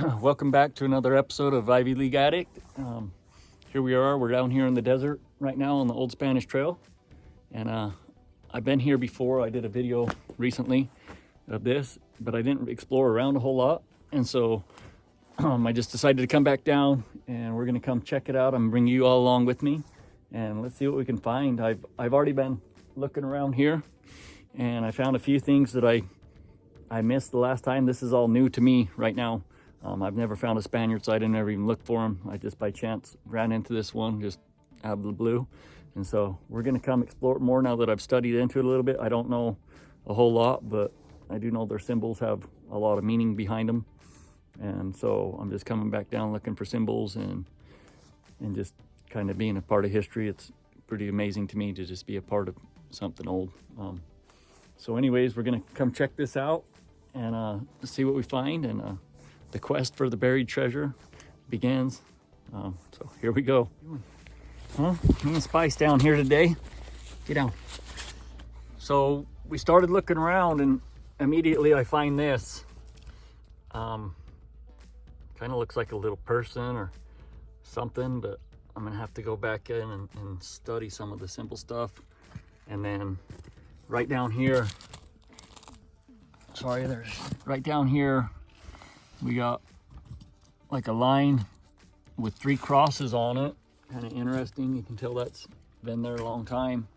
Welcome back to another episode of Ivy League Addict. Here we are, we're down here in the desert right now on the Old Spanish Trail. And I've been here before. I did a video recently of this, but I didn't explore around a whole lot. And so I just decided to come back down and we're gonna come check it out. I'm gonna bring you all along with me and let's see what we can find. I've already been looking around here and I found a few things that I missed the last time. This is all new to me right now. I've never found a Spaniard, so I didn't ever even look for them. I just by chance ran into this one just out of the blue. And so we're gonna come explore it more now that I've studied into it a little bit. I don't know a whole lot, but I do know their symbols have a lot of meaning behind them. And so I'm just coming back down looking for symbols and just kind of being a part of history. It's pretty amazing to me to just be a part of something old. So anyways, we're gonna come check this out and see what we find, and the quest for the buried treasure begins. So here we go. Huh? Me and Spice down here today. Get down. So we started looking around and immediately I find this. Kind of looks like a little person or something, but I'm gonna have to go back in and study some of the simple stuff. And then right down here, right down here, we got like a line with 3 crosses on it. Kind of interesting. You can tell that's been there a long time.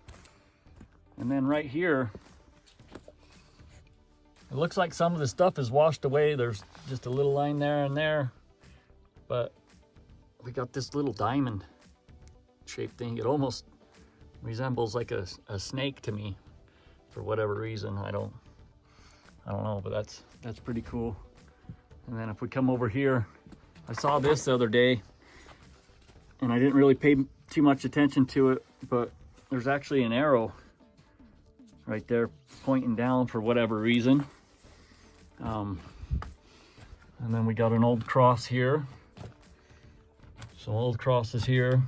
And then right here, it looks like some of the stuff is washed away. There's just a little line there and there, but we got this little diamond shaped thing. It almost resembles like a snake to me for whatever reason. I don't know, but that's pretty cool. And then if we come over here, I saw this the other day and I didn't really pay too much attention to it, but there's actually an arrow right there pointing down for whatever reason. And then we got an old cross here. So old cross is here.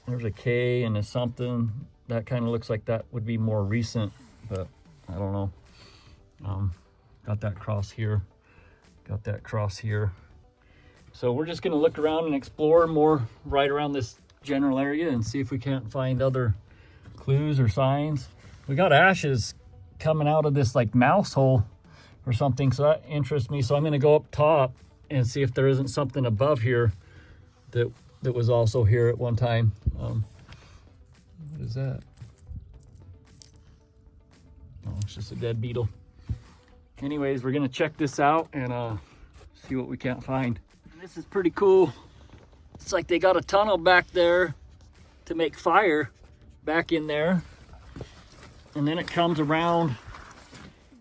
There's a K and a something. That kind of looks like that would be more recent, but I don't know. Got that cross here. Got that cross here. So we're just gonna look around and explore more right around this general area and see if we can't find other clues or signs. We got ashes coming out of this like mouse hole or something, so that interests me. So I'm gonna go up top and see if there isn't something above here that was also here at one time. What is that? Oh, it's just a dead beetle. Anyways, we're gonna check this out and see what we can't find. This is pretty cool. It's like they got a tunnel back there to make fire back in there. And then it comes around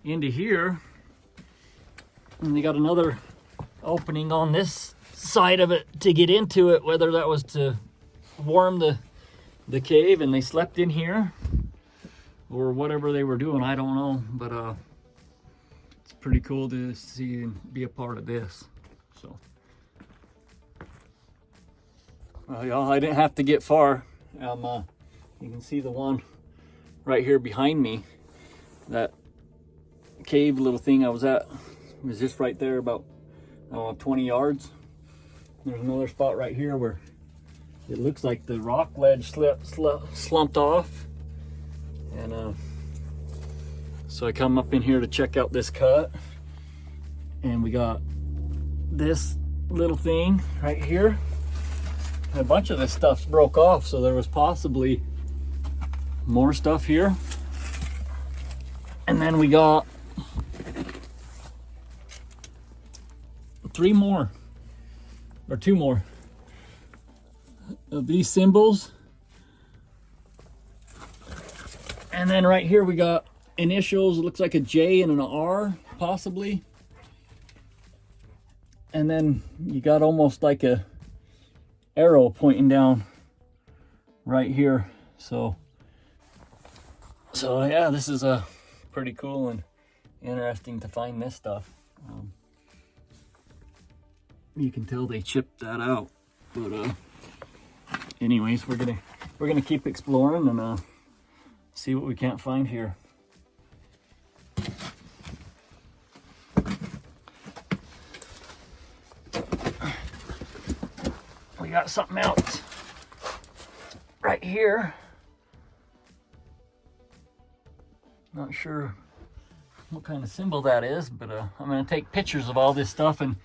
into here. And they got another opening on this side of it to get into it, whether that was to warm the cave and they slept in here or whatever they were doing, I don't know. But it's pretty cool to see and be a part of this. So, well, y'all, I didn't have to get far. You can see the one right here behind me. That cave little thing I was at was just right there, about, I don't know, 20 yards. There's another spot right here where it looks like the rock ledge slumped off. And so I come up in here to check out this cut. And we got this little thing right here. And a bunch of this stuff broke off, so there was possibly more stuff here. And then we got 3 more, or 2 more of these symbols. And then right here we got initials. It looks like a J and an R, possibly. And then you got almost like a arrow pointing down right here. So yeah, this is pretty cool and interesting to find this stuff. You can tell they chipped that out, but anyways, we're gonna keep exploring and see what we can't find here. got something else right here. Not sure what kind of symbol that is, but I'm going to take pictures of all this stuff and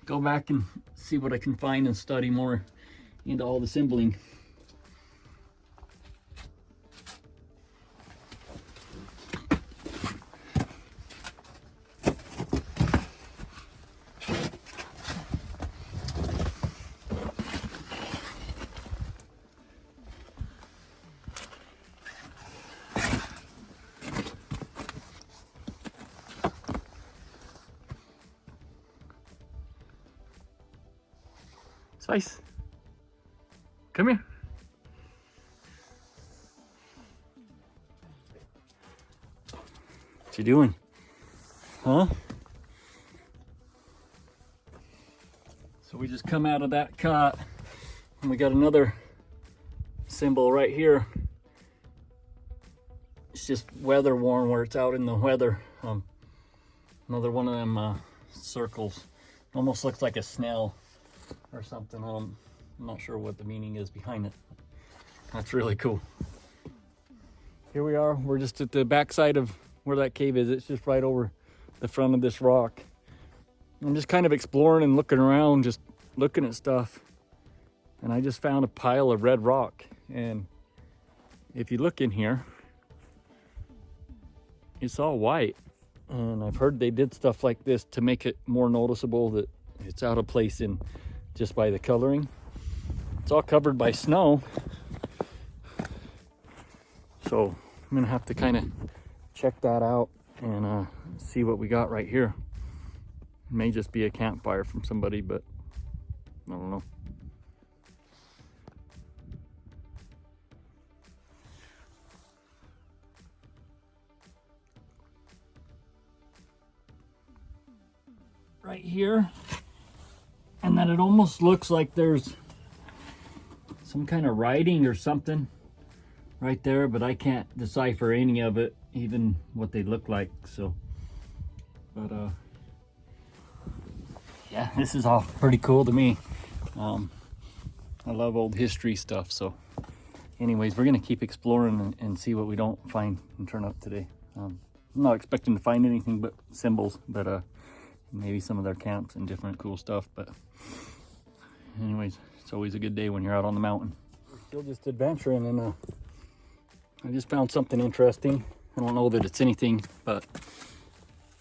go back and see what I can find and study more into all the symboling. Spice, come here. What you doing? Huh? So we just come out of that cut and we got another symbol right here. It's just weather worn where it's out in the weather. Another one of them circles. Almost looks like a snail or something. I'm not sure what the meaning is behind it. That's really cool. Here we are. We're just at the backside of where that cave is. It's just right over the front of this rock. I'm just kind of exploring and looking around, just looking at stuff. And I just found a pile of red rock. And if you look in here, it's all white. And I've heard they did stuff like this to make it more noticeable that it's out of place in just by the coloring. It's all covered by snow. So I'm gonna have to kind of check that out and see what we got right here. It may just be a campfire from somebody, but I don't know. Right here, and then it almost looks like there's some kind of writing or something right there, but I can't decipher any of it, even what they look like. So, but yeah, this is all pretty cool to me. I love old history stuff. So anyways, we're gonna keep exploring and see what we don't find and turn up today. I'm not expecting to find anything but symbols, but maybe some of their camps and different cool stuff. But anyways, it's always a good day when you're out on the mountain. We're still just adventuring, and I just found something interesting. I don't know that it's anything, but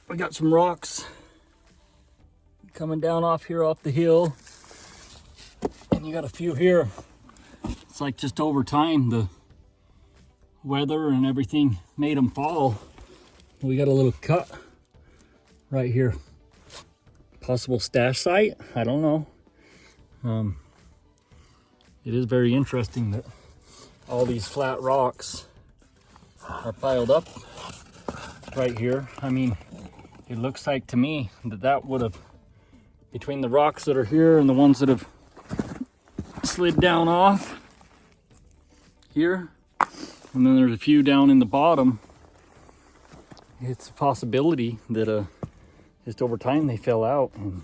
we got some rocks coming down off here off the hill, and you got a few here. It's like just over time the weather and everything made them fall. We got a little cut right here. Possible stash site? I don't know. It is very interesting that all these flat rocks are piled up right here. I mean, it looks like to me that that would have, between the rocks that are here and the ones that have slid down off here, and then there's a few down in the bottom, it's a possibility that just over time they fell out, and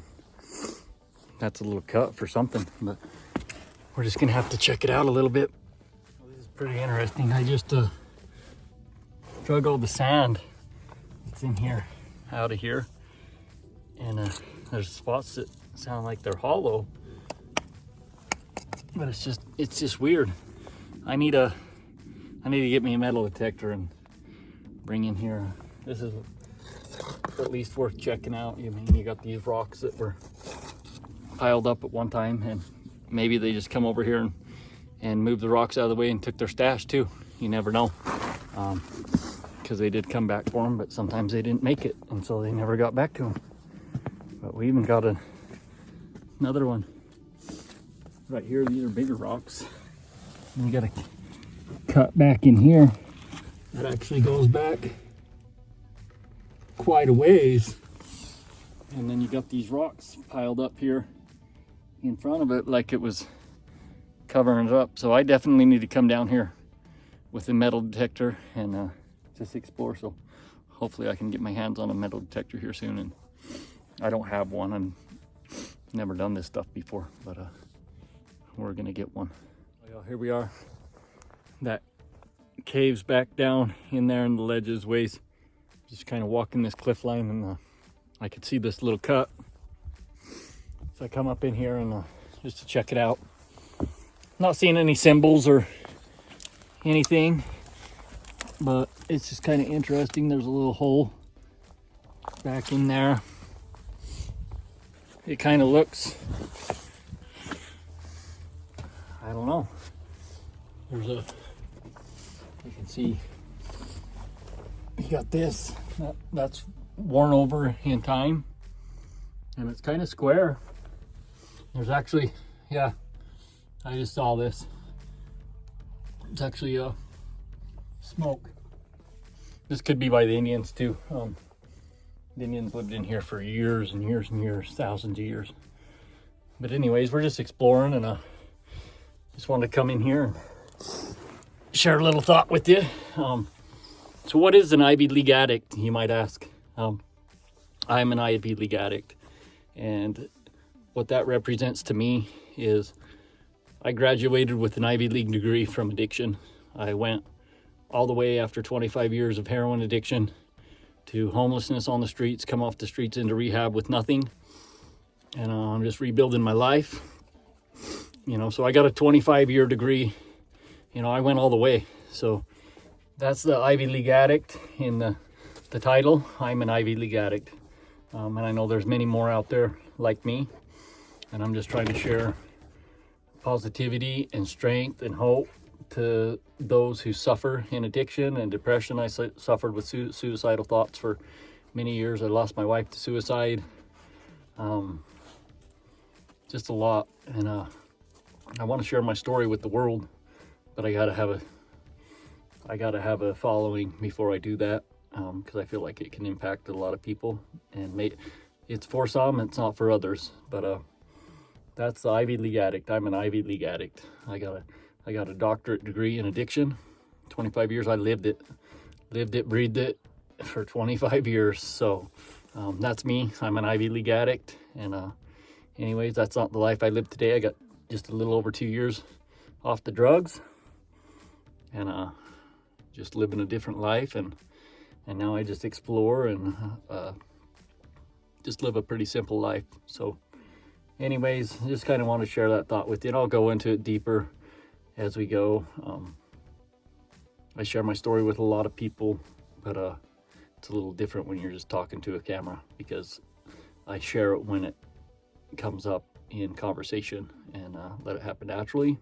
that's a little cut for something. But we're just gonna have to check it out a little bit. Well, this is pretty interesting. I just drug all the sand that's in here out of here, and there's spots that sound like they're hollow, but it's just weird. I need to get me a metal detector and bring in here. This is at least worth checking out. I mean, you got these rocks that were piled up at one time, and maybe they just come over here and moved the rocks out of the way and took their stash too. You never know, because they did come back for them, but sometimes they didn't make it, and so they never got back to them. But we even got another one right here. These are bigger rocks, and we got a cut back in here that actually goes back quite a ways, and then you got these rocks piled up here in front of it like it was covering it up. So I definitely need to come down here with a metal detector and just explore. So hopefully I can get my hands on a metal detector here soon. And I don't have one, and never done this stuff before, but we're gonna get one. Well, here we are. That caves back down in there and the ledges ways. Just kind of walking this cliff line, and I could see this little cut. So I come up in here and just to check it out. Not seeing any symbols or anything, but it's just kind of interesting. There's a little hole back in there. It kind of looks, I don't know. There's you can see, you got this, that's worn over in time, and it's kind of square. There's actually, yeah, I just saw this. It's actually smoke. This could be by the Indians too. The Indians lived in here for years and years and years, thousands of years. But anyways, we're just exploring, and just wanted to come in here and share a little thought with you. So what is an Ivy League addict, you might ask? I'm an Ivy League addict, and what that represents to me is I graduated with an Ivy League degree from addiction. I went all the way after 25 years of heroin addiction to homelessness on the streets, come off the streets into rehab with nothing. And I'm just rebuilding my life. You know, so I got a 25-year degree. You know, I went all the way. So that's the Ivy League addict in the title. I'm an Ivy League addict. And I know there's many more out there like me. And I'm just trying to share positivity and strength and hope to those who suffer in addiction and depression. I suffered with suicidal thoughts for many years. I lost my wife to suicide. Just a lot. And I want to share my story with the world, but I gotta have a following before I do that, because I feel like it can impact a lot of people, and it's for some, it's not for others. But that's the Ivy League addict. I'm an Ivy League addict. I got a doctorate degree in addiction. 25 years. I lived it, breathed it for 25 years. So that's me. I'm an Ivy League addict. And anyways, that's not the life I live today. I got just a little over 2 years off the drugs, and just living a different life. And now I just explore and just live a pretty simple life. So anyways, just kind of want to share that thought with you, and I'll go into it deeper as we go. I share my story with a lot of people, but it's a little different when you're just talking to a camera, because I share it when it comes up in conversation and let it happen naturally.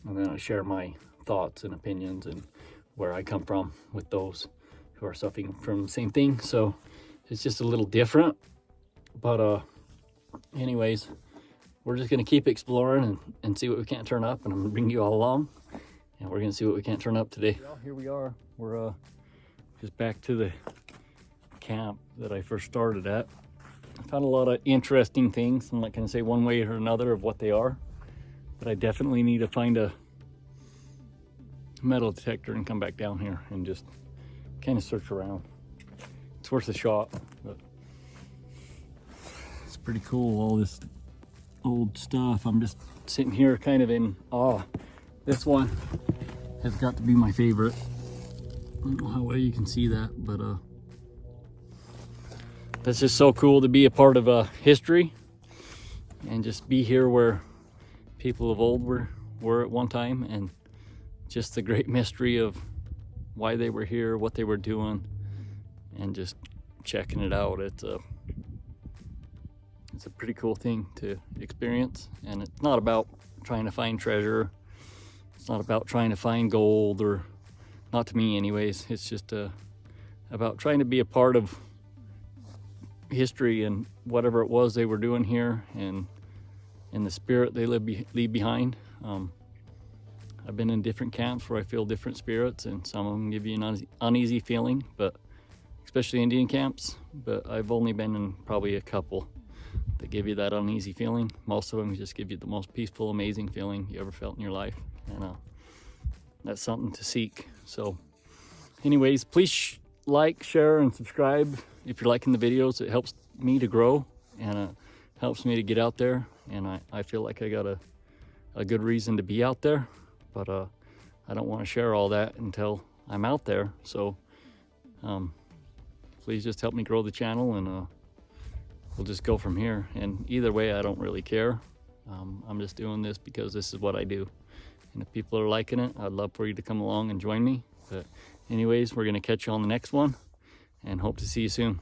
And then I share my thoughts and opinions and where I come from with those who are suffering from the same thing. So it's just a little different, but anyways, we're just going to keep exploring and see what we can't turn up, and I'm going to bring you all along, and we're going to see what we can't turn up today. Well, here we are. We're just back to the camp that I first started at. I found a lot of interesting things. I'm not going to say one way or another of what they are, but I definitely need to find a metal detector and come back down here and just kind of search around. It's worth a shot, but it's pretty cool, all this old stuff. I'm just sitting here kind of in awe. This one has got to be my favorite. I don't know how well you can see that, but that's just so cool to be a part of history and just be here where people of old were at one time, and just the great mystery of why they were here, what they were doing, and just checking it out. It's a pretty cool thing to experience, and it's not about trying to find treasure. It's not about trying to find gold, or not to me anyways. It's just about trying to be a part of history and whatever it was they were doing here, and the spirit they leave behind. I've been in different camps where I feel different spirits, and some of them give you an uneasy feeling, but especially Indian camps. But I've only been in probably a couple that give you that uneasy feeling. Most of them just give you the most peaceful, amazing feeling you ever felt in your life, and that's something to seek. So anyways, please like, share, and subscribe if you're liking the videos. It helps me to grow, and it helps me to get out there, and I feel like I got a good reason to be out there, but I don't want to share all that until I'm out there. So please just help me grow the channel, and we'll just go from here. And either way, I don't really care. I'm just doing this because this is what I do. And if people are liking it, I'd love for you to come along and join me. But anyways, we're going to catch you on the next one, and hope to see you soon.